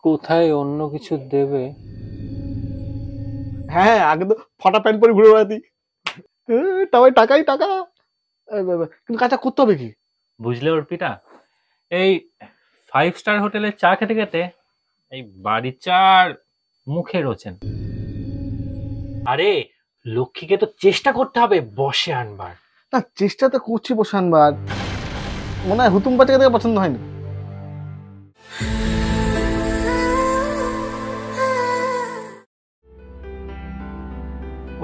কোথায় অন্য কিছু দেবে? হ্যাঁ, আগে তো ফাটা প্যান্ট পরে ঘুরে বেড়াতি। তবে টাকাই টাকা। কিন্তু কাজটা করতে হবে কি? বুঝলে অর্পিতা, এই 5 স্টার হোটেলে চা খেতে খেতে এই বাড়ির চার মুখে রোচেন। আরে লক্ষ্মীকে তো চেষ্টা করতে হবে বসে আনবার। না, চেষ্টা তো করছি বসানবার। মনে হয় হুতুম পাচাকে থেকে পছন্দ হয়নি।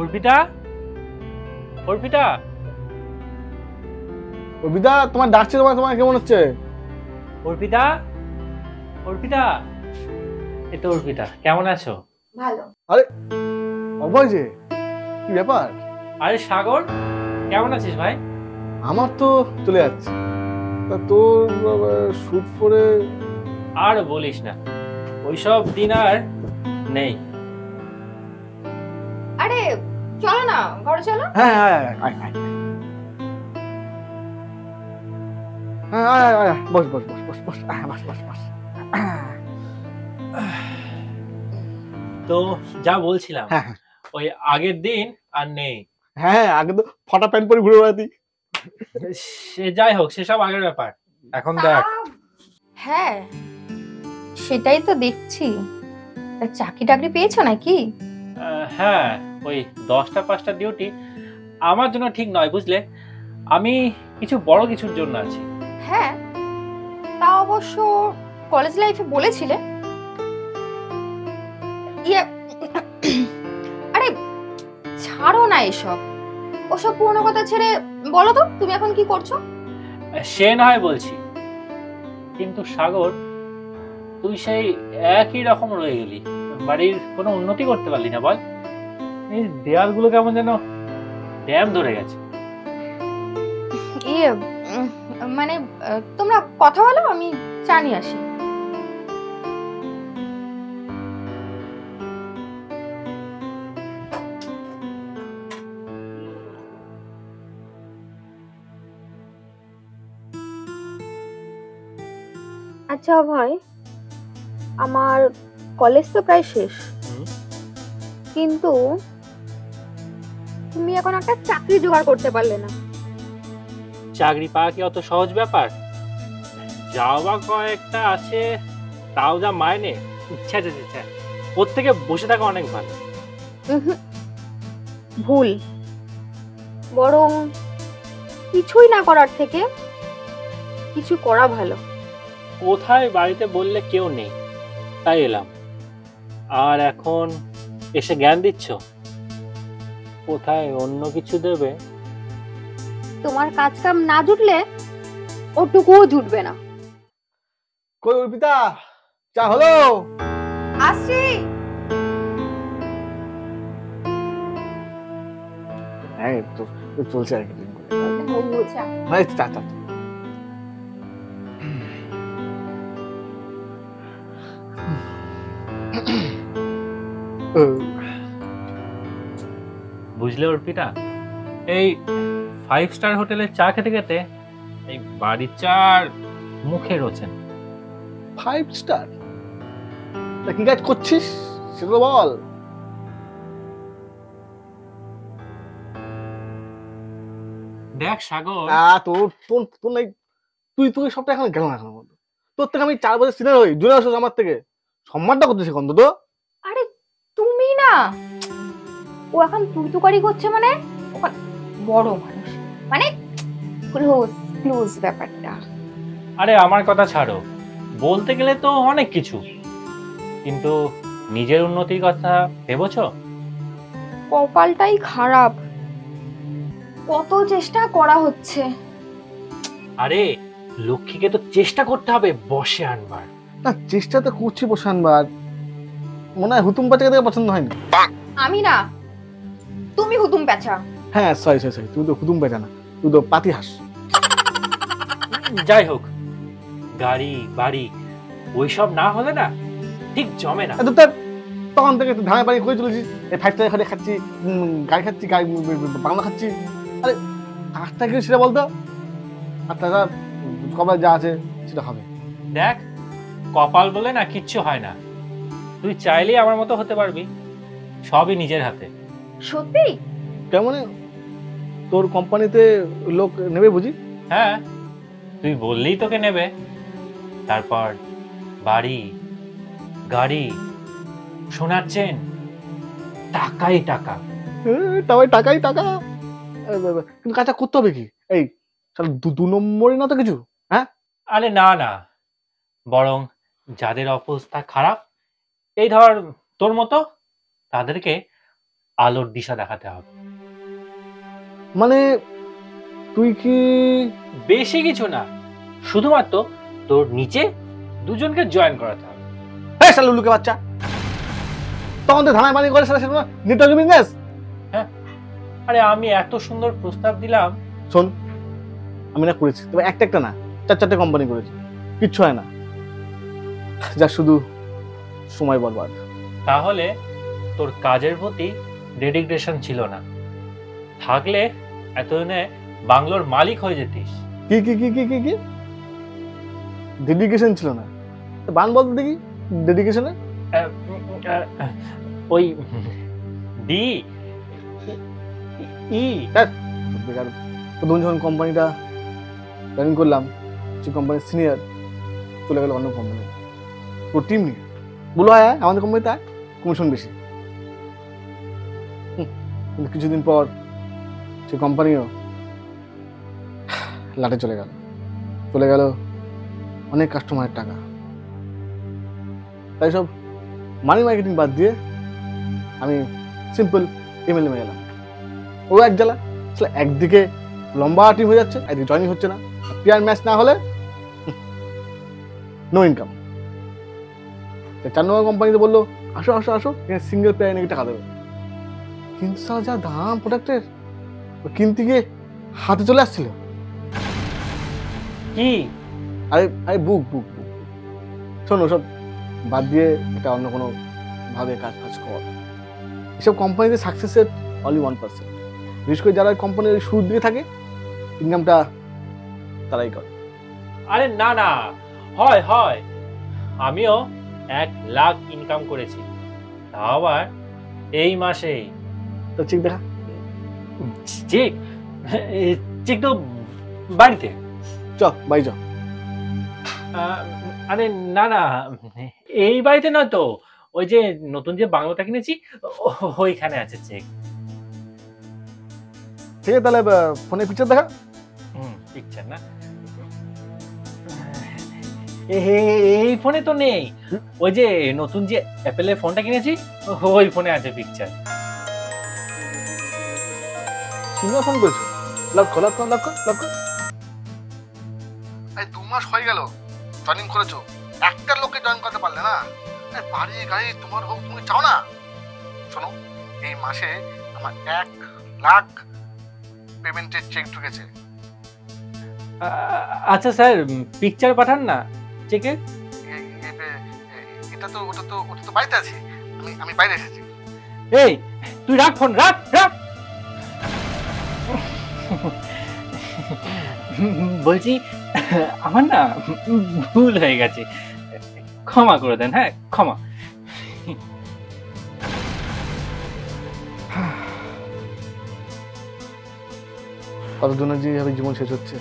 অর্পিতা, অর্পিতা, অর্পিতা, তোমার ডাকছে, তোমার কেমন হচ্ছে? অর্পিতা, অর্পিতা, এই তো অর্পিতা, কেমন আছো? ভালো। আরে অভয় যে, কি ব্যাপার? আরে সাগর, কেমন আছিস ভাই? আমার তো চলে যাচ্ছে, তা তোর শুট পরে? আর বলিস না, ওইসব দিন আর নেই। আরে চলো না, ঘরে চলো। হ্যাঁ, আয় আয় আয় আয়। হ্যাঁ, আয় আয় আয়, বস বস বস বস বস, বস বস বস। তো যা বলছিলাম, হ্যাঁ হ্যাঁ ওই আগের দিন আর নেই। হ্যাঁ, আগে তো ফাটা প্যান্ট পরে ঘুরে বেড়াতি। সে যাই হোক, সেসব আগের ব্যাপার। এখন দেখ, হ্যাঁ, সেটাই তো দেখছি। তা চাকরি টাকরি পেয়েছো নাকি? হ্যাঁ, ওই 10টা 5টা ডিউটি আমার জন্য ঠিক নয়, বুঝলে। আমি কিছু বড় কিছুর জন্য আছি। হ্যাঁ, তা অবশ্য কলেজ লাইফে বলেছিলে। ইয়ে, আরে ছাড়ো না এসব, ওসব পুরনো কথা ছেড়ে বলো তো তুমি এখন কি করছো? সে না হয় বলছি, কিন্তু সাগর, তুই সেই একই রকম রয়ে গেলি। বাড়ির কোনো উন্নতি করতে পারলি না, বল। এই দেয়ালগুলো কেমন যেন ড্যাম ধরে গেছে। ইয়ে, মানে তোমরা কথা বলো, আমি চা নিয়ে আসি। আচ্ছা ভাই, আমার কলেজ তো প্রায় শেষ, কিন্তু তুমি এখন একটা চাকরি জোগাড় করতে পারলে না। চাকরি পাওয়া কি অত সহজ ব্যাপার? যাও বা কয়েকটা আছে, তাও যা মাইনে, ইচ্ছা ইচ্ছা, ওর থেকে বসে থাকা অনেক ভালো। ভুল, বরং কিছুই না করার থেকে কিছু করা ভালো। কোথায় বাড়িতে বললে কেউ নেই, তাই এলাম। আর এখন এসে জ্ঞান দিচ্ছ? কোথায় অন্য কিছু দেবে? তোমার কাজ কাম না জুটলে ওটুকুও জুটবে না। কই অর্পিতা, চা হলো? আসছি। হ্যাঁ, তো চলছে আর কি। চা। মানে চা চা। বুঝলে অর্পিতা, এই 5 স্টার হোটেলে চা খেতে খেতে এই বাড়ির চার মুখে রোচেন। 5 স্টার? তা কি কাজ করছিস সেগুলো বল। দেখ সাগর, তোর তোর তোর নাই, তুই সবটা এখন গেল না এখন বলতো। তোর থেকে আমি 4 বছর সিনিয়র হই, জুনিয়র আসছিস আমার থেকে, সম্মানটা করতেছি অন্তত। আরে তুমি না, ও এখন তুই করছে, মানে ওখানে বড় মানুষ, মানে ক্লোজ ক্লোজ ব্যাপারটা। আরে আমার কথা ছাড়ো, বলতে গেলে তো অনেক কিছু, কিন্তু নিজের উন্নতির কথা ভেবেছো? কপালটাই খারাপ, কত চেষ্টা করা হচ্ছে। আরে লক্ষ্মীকে তো চেষ্টা করতে হবে বসে আনবার। না, চেষ্টা তো করছি বসানবার। মনে হয় হুতুম পাচাকে থেকে পছন্দ হয়নি। আমি না, তুমি হুতুম পেঁচা। হ্যাঁ, সরি সরি সরি, তুই তো হুতুম পেঁচা না, তুই তো পাতি হাস। যাই হোক, গাড়ি বাড়ি ওইসব না হলে না ঠিক জমে না। তখন থেকে ধানে পানি করে চলেছিস, এই 5 স্টার খাচ্ছি, গাড়ি খাচ্ছি, বাংলা খাচ্ছি। আরে কাজটা কি সেটা বলতো, আর তাছাড়া কপালে যা আছে সেটা হবে। দেখ, কপাল বলে না কিচ্ছু হয় না, তুই চাইলেই আমার মতো হতে পারবি, সবই নিজের হাতে। সত্যি? কেমন তোর কোম্পানিতে লোক নেবে বুঝি? হ্যাঁ, তুই বললেই তোকে নেবে। তারপর বাড়ি, গাড়ি, সোনার চেন, টাকাই টাকা। টাকাই টাকা। কিন্তু কাজটা করতে হবে কি? এই তাহলে 2 নম্বরই না তো কিছু? আরে না না, বরং যাদের অবস্থা খারাপ, এই ধর তোর মতো, তাদেরকে আলোর দিশা দেখাতে হবে। মানে তুই কি? বেশি কিছু না, শুধুমাত্র তোর নিচে 2জনকে জয়েন করাতে হবে। হ্যাঁ শালা লুলুকে বাচ্চা, তখন তো ধানায় বানি করে সেটা নেটওয়ার্ক বিজনেস। আরে আমি এত সুন্দর প্রস্তাব দিলাম। শোন, আমি না করেছি, তবে একটা না 4-4টে কোম্পানি করেছি, কিচ্ছু হয় না, যা শুধু সময় বরবাদ। তাহলে তোর কাজের প্রতি ডেডিকেশন ছিল না, থাকলে এতদিনে বাংলোর মালিক হয়ে যেতিস। কি কি কি কি কি কি ডেডিকেশন ছিল না? বান বলতে দেখি ডেডিকেশনে। ওই ডি ই। প্রথম যখন কোম্পানিটা জয়েন করলাম, সেই কোম্পানির সিনিয়র চলে গেল অন্য কোম্পানি, পুরো টিম নিয়ে। বলো হ্যাঁ আমাদের কোম্পানিতে আয়, কমিশন বেশি। কিন্তু কিছুদিন পর সেই কোম্পানিও লাটে চলে গেল অনেক কাস্টমারের টাকা। তাই সব মানি মার্কেটিং বাদ দিয়ে আমি সিম্পল এমএলএ গেলাম। ও এক জ্বালা, একদিকে লম্বা টিম হয়ে যাচ্ছে, একদিকে জয়েনিং হচ্ছে না, প্লেয়ার ম্যাচ না হলে নো ইনকাম। 4 নম্বর কোম্পানিতে বললো আসো আসো আসো, সিঙ্গেল প্লেয়ার নাকি টাকা দেবে। কিন্তু সারা যা দাম প্রোডাক্টের, কিনতে গিয়ে হাতে চলে আসছিল। কি? আরে আরে বুক বুক বুক শোনো, সব বাদ দিয়ে এটা অন্য কোনো ভাবে কাজ কর। এসব কোম্পানিতে সাকসেসের অনলি 1%। বিশেষ করে যারা কোম্পানির শুরুর দিকে থাকে, ইনকামটা তারাই করে। আরে না না, হয় হয়, আমিও 1 লাখ ইনকাম করেছি, তা আবার এই মাসেই। তো চেক দেখা। চেক? চেক তো বাড়িতে। চ বাই চ। আরে না না, এই বাড়িতে নয় তো, ওই যে নতুন যে বাংলোটা কিনেছি ওইখানে আছে চেক। ঠিক আছে, তাহলে ফোনে পিকচার দেখা। পিকচার না, এই ফোনে তো নেই, ওই যে নতুন যে অ্যাপেলের ফোনটা কিনেছি ওই ফোনে আছে পিকচার। সিঙ্গা ফোন করেছো? লক্ষ্য লক্ষ্য লক্ষ্য লক্ষ্য। এই 2 মাস হয়ে গেল জয়েনিং করেছো, একটা লোককে জয়েন করতে পারলে না? বাড়ি গাড়ি তোমার হোক, তুমি চাও না? শোনো, এই মাসে আমার 1 লাখ পেমেন্টের চেক ঢুকেছে। আচ্ছা স্যার, পিকচার পাঠান না চেকের। ওটা তো বাড়িতে আছে, আমি বাইরে এসেছি। এই তুই রাখ ফোন, রাখ রাখ। বলছি আমার না ভুল হয়ে গেছে, ক্ষমা করে দেন। হ্যাঁ ক্ষমা। কতজনের যে জীবন শেষ হচ্ছে।